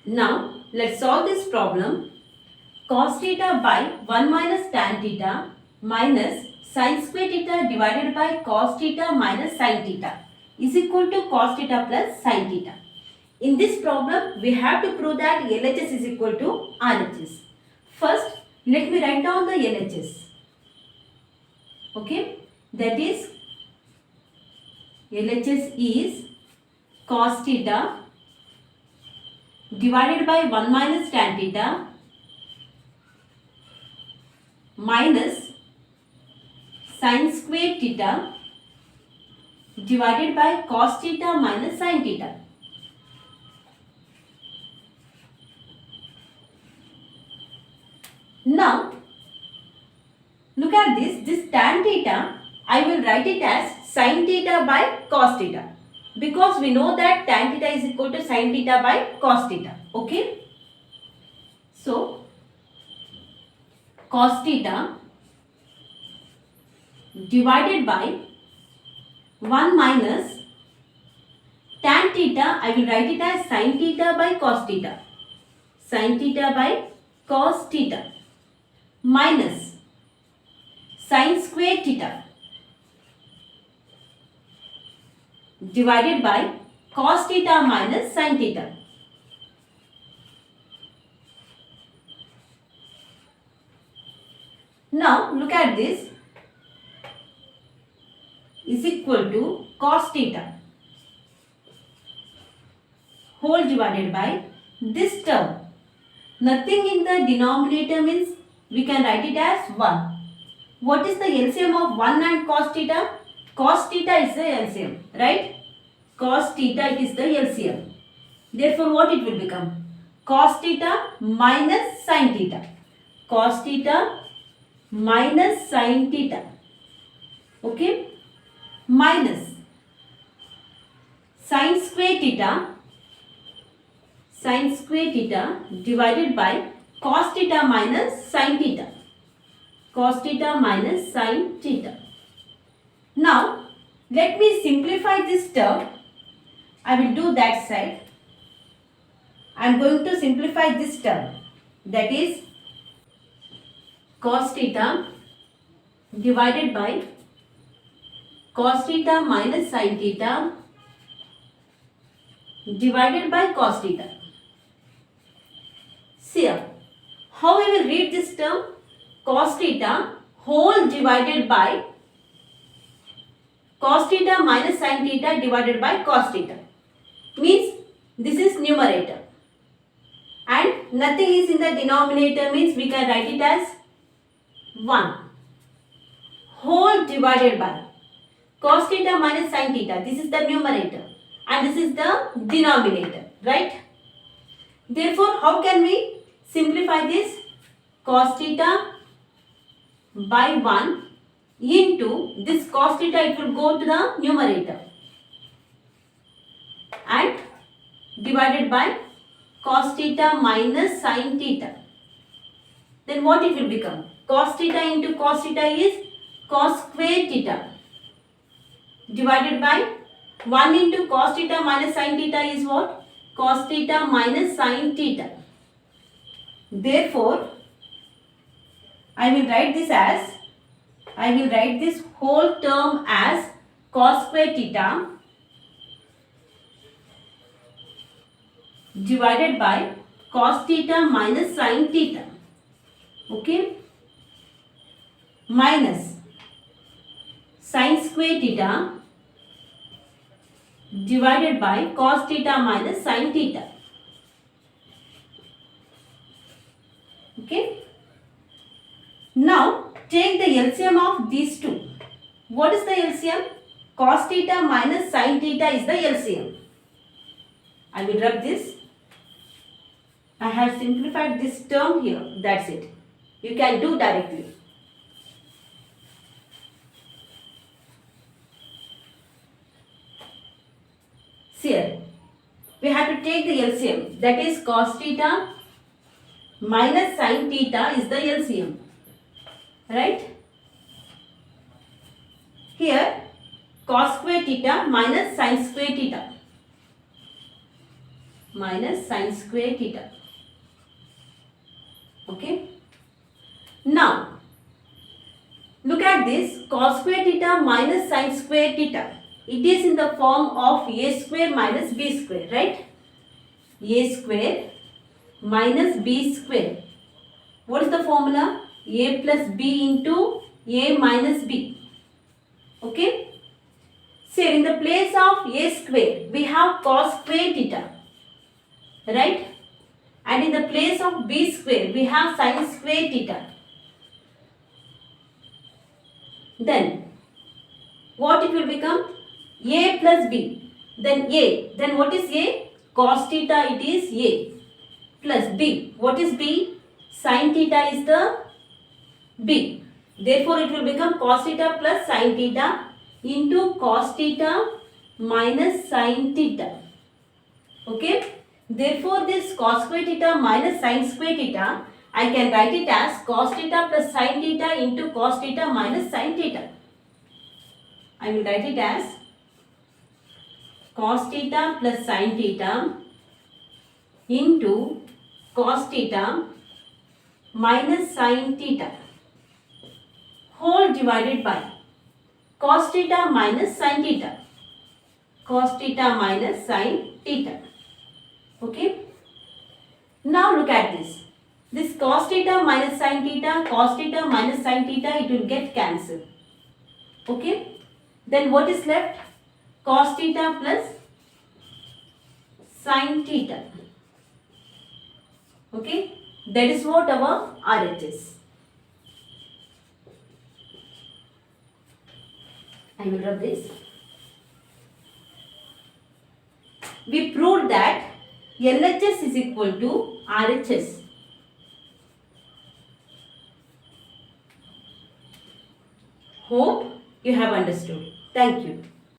Now let's solve this problem. Cos theta by 1 minus tan theta minus sin square theta divided by cos theta minus sin theta is equal to cos theta plus sin theta. In this problem, we have to prove that LHS is equal to RHS. First, let me write down the LHS. Okay, that is LHS is cos theta divided by 1 minus tan theta minus sin square theta divided by cos theta minus sin theta. Now, look at this tan theta, I will write it as sin theta by cos theta, because we know that tan theta is equal to sin theta by cos theta. Okay. So, cos theta divided by 1 minus tan theta, I will write it as sin theta by cos theta. Sin theta by cos theta minus sin square theta divided by cos theta minus sin theta. Now look at this, is equal to cos theta whole divided by this term. Nothing in the denominator means we can write it as 1. What is the LCM of 1 and cos theta? Cos theta is the LCM, right? Cos theta it is the LCM. Therefore, what it will become? Cos theta minus sin theta. Cos theta minus sin theta. Okay? Minus sin square theta. Sin square theta divided by cos theta minus sin theta. Cos theta minus sin theta. Now, let me simplify this term. I will do that side. I am going to simplify this term. That is cos theta divided by cos theta minus sin theta divided by cos theta. See here, how we will read this term? Cos theta whole divided by cos theta minus sin theta divided by cos theta. Means this is numerator and nothing is in the denominator, means we can write it as 1 whole divided by cos theta minus sin theta. This is the numerator and this is the denominator, right? Therefore, how can we simplify this? Cos theta by 1 into this cos theta, it will go to the numerator and divided by cos theta minus sin theta. Then what it will become? Cos theta into cos theta is cos square theta divided by 1 into cos theta minus sin theta is what? Cos theta minus sin theta. Therefore, I will write this whole term as cos square theta divided by cos theta minus sin theta. Okay? Minus sin square theta divided by cos theta minus sin theta. Okay? Now take the LCM of these two. What is the LCM? Cos theta minus sin theta is the LCM. I will rub this. I have simplified this term here. That's it. You can do directly. See here, we have to take the LCM. That is cos theta minus sin theta is the LCM. Right? Here cos square theta minus sin square theta minus sin square theta. Okay. Now, look at this cos square theta minus sin square theta. It is in the form of a square minus b square, right? A square minus b square. What is the formula? A plus b into a minus b. Okay. So in the place of a square, we have cos square theta, right? And in the place of b square, we have sin square theta. Then, what it will become? A plus b. Then a. Then what is a? Cos theta, it is a. Plus b. What is b? Sin theta is the b. Therefore, it will become cos theta plus sin theta into cos theta minus sin theta. Okay. Therefore, this cos square theta minus sin square theta, I can write it as cos theta plus sin theta into cos theta minus sin theta. I will write it as cos theta plus sin theta into cos theta minus sin theta whole divided by cos theta minus sin theta. Cos theta minus sin theta. Okay. Now look at this. This cos theta minus sin theta, cos theta minus sin theta, it will get cancelled. Okay. Then what is left? Cos theta plus sin theta. Okay. That is what our RH is. I will rub this. We proved that LHS is equal to RHS. Hope you have understood. Thank you.